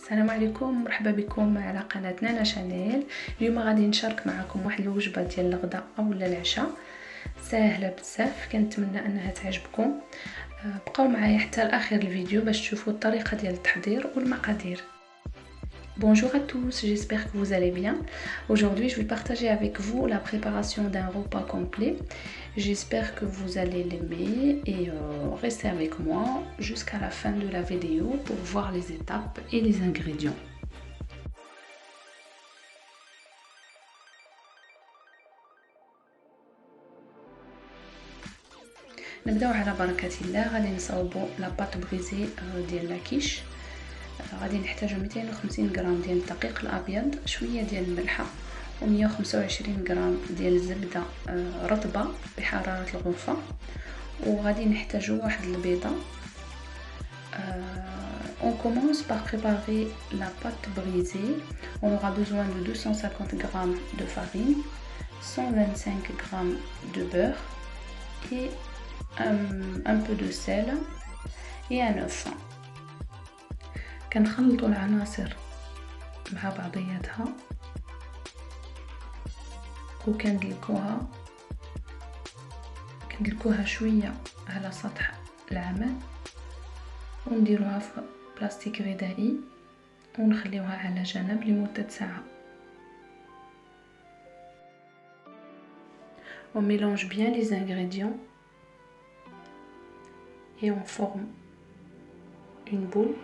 السلام عليكم، مرحبا بكم على قناه نانا شانيل. اليوم غادي نشارك معكم واحد الوجبه ديال الغداء اولا العشاء ساهله بزاف، كنتمنى انها تعجبكم. بقاو معايا حتى لاخر الفيديو باش تشوفوا الطريقه ديال التحضير والمقادير. Bonjour à tous, j'espère que vous allez bien. Aujourd'hui, je vais partager avec vous la préparation d'un repas complet. J'espère que vous allez l'aimer et restez avec moi jusqu'à la fin de la vidéo pour voir les étapes et les ingrédients. نبداو على بركة الله. غادي نصاوبوا لا بات بريزي ديال لاكيش. غادي نحتاجو 250 غرام ديال الدقيق الابيض، شويه ديال الملحه، و125 غرام ديال الزبده رطبه بحراره الغرفه، وغادي نحتاجو واحد البيضه. On commence par préparer la pâte brisée. On aura besoin de 250 g de farine, 125 g de beurre et un peu de sel et un œuf. كنخلطوا العناصر مع بعضياتها وكندلكوها شويه على سطح العمل، ونديروها في بلاستيك غذائي ونخليوها على جنب لمده ساعه. On mélange bien les ingrédients et on forme une boule.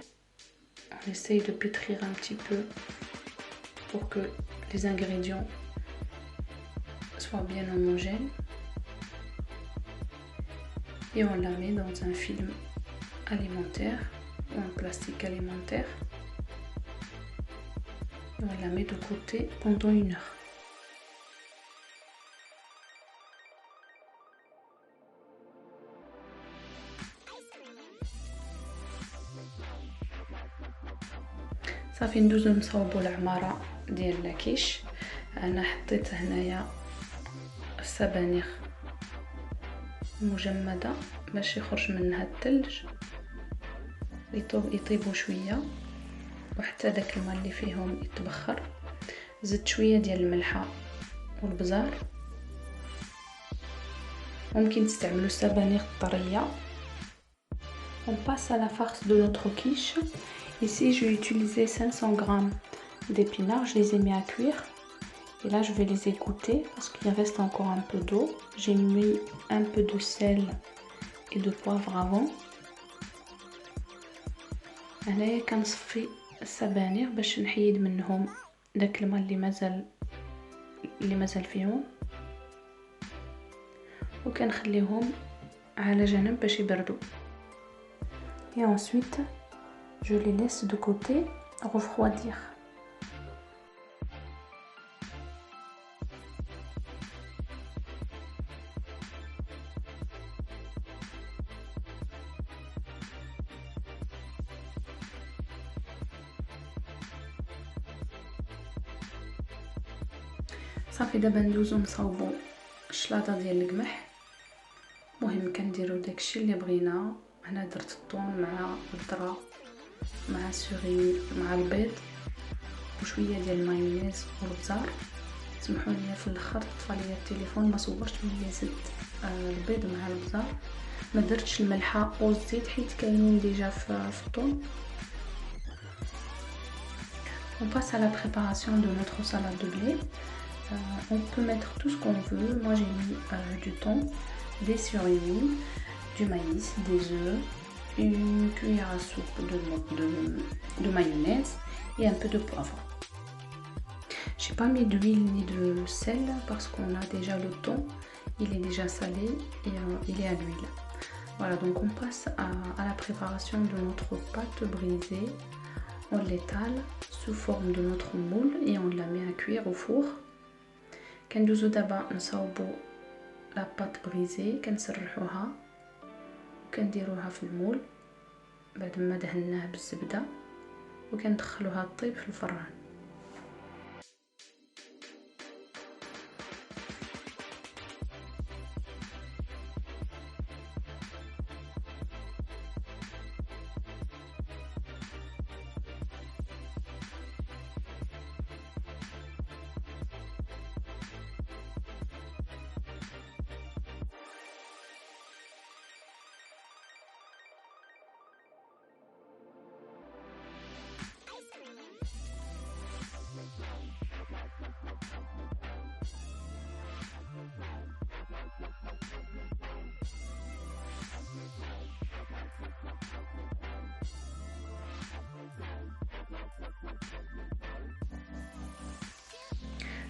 On essaye de pétrir un petit peu pour que les ingrédients soient bien homogènes. Et on la met dans un film alimentaire ou un plastique alimentaire. Et on la met de côté pendant 1 heure. صافي ندوزو نصاوبو العماره ديال لاكيش. انا حطيت هنايا السبانخ مجمده باش يخرج منها الثلج، يطيبوا شويه وحتى داك الماء اللي فيهم يتبخر. زدت شويه ديال الملحه والبزار. ممكن تستعملوا السبانخ الطريه. On passe à la farce de notre quiche. Ici, j'ai utilisé 500 g d'épinards, je les ai mis à cuire. Et là, je vais les égoutter parce qu'il reste encore un peu d'eau. J'ai mis un peu de sel et de poivre avant. هنايا كنصفي السبانخ باش نحيد منهم داك الماء اللي مازال فيهم، وكنخليهم على جنب باش يبردوا. Et ensuite, je les laisse de côté refroidir. صافي دابا ندوزو نصاوبو الشلاطه ديال القمح. مهم كنديرو داكشي اللي بغينا. هنا درت الثوم مع الذره مع السوري مع البيض وشويه ديال المايونيز والبزار. سمحوا لي في الاخر طفى لي التليفون ما صورتش ملي زدت البيض مع البزار. ما درتش الملحه والزيت حيت كاينين ديجا في الثوم. On passe à la préparation de notre salade de blé. On peut mettre tout ce qu'on veut. Moi j'ai mis du thon, des surimi, du maïs, des œufs, une cuillère à soupe de mayonnaise et un peu de poivre. J'ai pas mis d'huile ni de sel parce qu'on a déjà le thon, il est déjà salé et il est à l'huile. Voilà, donc on passe à la préparation de notre pâte brisée. On l'étale sous forme de notre moule et on la met à cuire au four. كندوزو دابا نصاوبو لا بات بريزي، كنسرحوها وكنديروها في المول بعد ما دهناه بالزبده، وكندخلوها طيب في الفران.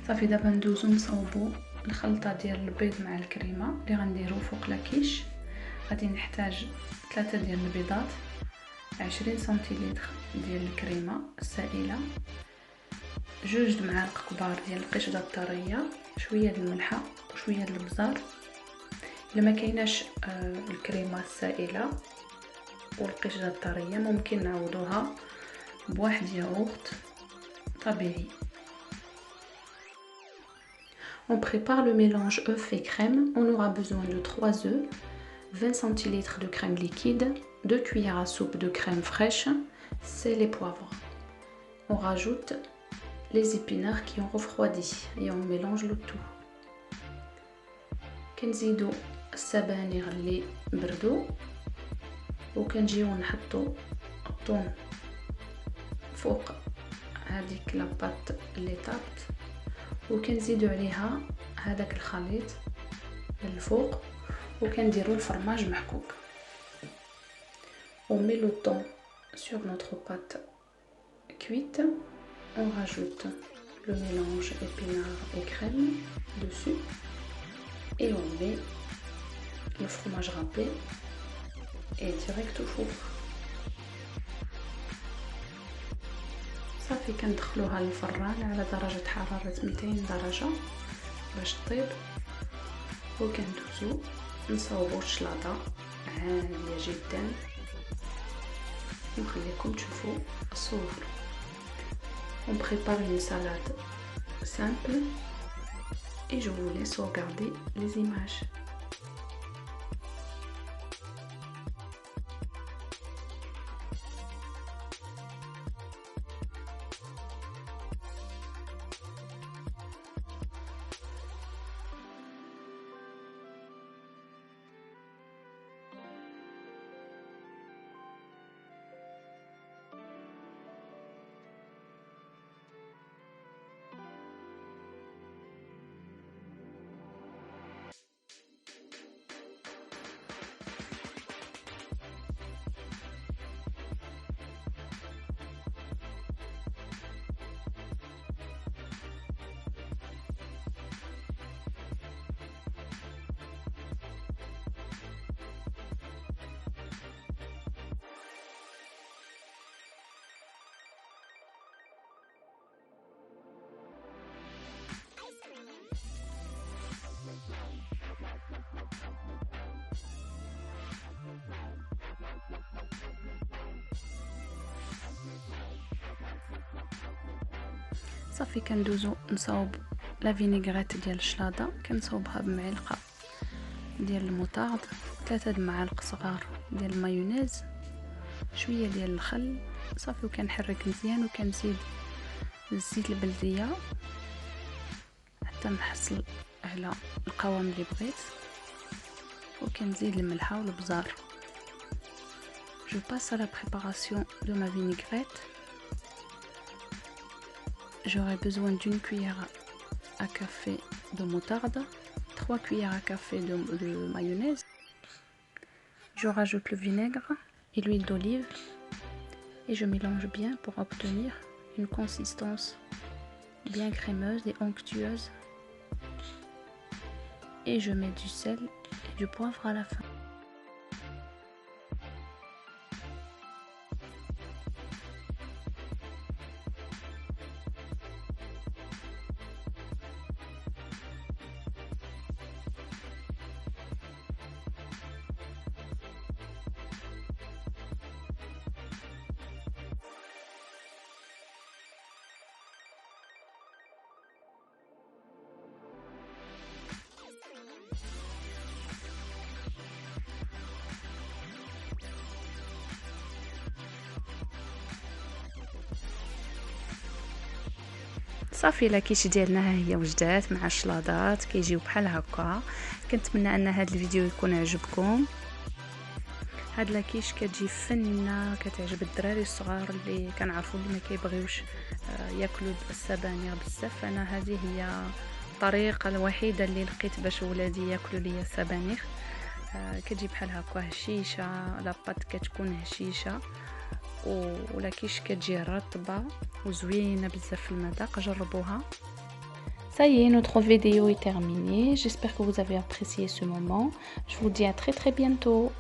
صافي دابا ندوزو نصاوبو الخلطه ديال البيض مع الكريمه اللي غنديرو فوق لاكيش. غادي نحتاج 3 ديال البيضات، 20 سنتيلتر ديال الكريمه السائله، 2 معالق كبار ديال القشطه الطريه، شويه د الملحه وشويه د البزار. الا ما كايناش الكريمه السائله والقشطه الطريه ممكن نعوضوها بواحد ياغورت طبيعي. On prépare le mélange œufs et crème. On aura besoin de 3 œufs, 20 centilitres de crème liquide, 2 cuillères à soupe de crème fraîche, sel et poivre. On rajoute les épinards qui ont refroidi et on mélange le tout. كنزيدو السبانخ اللي بردو وكنجيو نحطو الثوم فوق هذيك لاباط اللي طابت وكنزيدو عليها هذاك الخليط من الفوق وكنديرو الفرماج محكوك. On met le thon sur notre pâte cuite. On rajoute le mélange épinards et crème dessus et on met le fromage râpé et direct au four. صافي كندخلوها للفران على درجة حرارة 200 درجة باش طيب، وكندوزو نصاوبو الشلاضة عالية جدا ونخليكم تشوفوا الصور. On prépare une salade simple et je vous laisse regarder les images. صافي كندوزو نصاوب لا فينيغريت ديال الشلاضه، كنصاوبها بمعلقه ديال المطارد، 3 معالق صغار ديال المايونيز، شويه ديال الخل، صافي وكنحرك مزيان وكنزيد الزيت البلديه حتى نحصل على القوام اللي بغيت، وكنزيد الملحه والبزار. Je passe à la préparation de ma vinaigrette. J'aurai besoin d'une cuillère à café de moutarde, 3 cuillères à café de mayonnaise. Je rajoute le vinaigre et l'huile d'olive et je mélange bien pour obtenir une consistance bien crémeuse et onctueuse. Et je mets du sel et du poivre à la fin. صافي لاكيش ديالنا ها هي وجدات مع الشلاضات كيجيو بحال هكا. كنتمنى ان هذا الفيديو يكون عجبكم. هاد لاكيش كتجي فنه، كتعجب الدراري الصغار اللي كنعرفوا اللي ما كيبغيوش ياكلوا السبانخ بزاف. انا هذه هي الطريقه الوحيده اللي لقيت باش ولادي ياكلوا ليا السبانخ. كتجي بحال هكا هشيشه، لاباط كتكون هشيشه ولاكيش كتجي رطبه وزوينه بزاف في المذاق. جربوها. Ça y est, notre vidéo est terminée. J'espère que vous avez apprécié ce moment. Je vous dis à très très bientôt.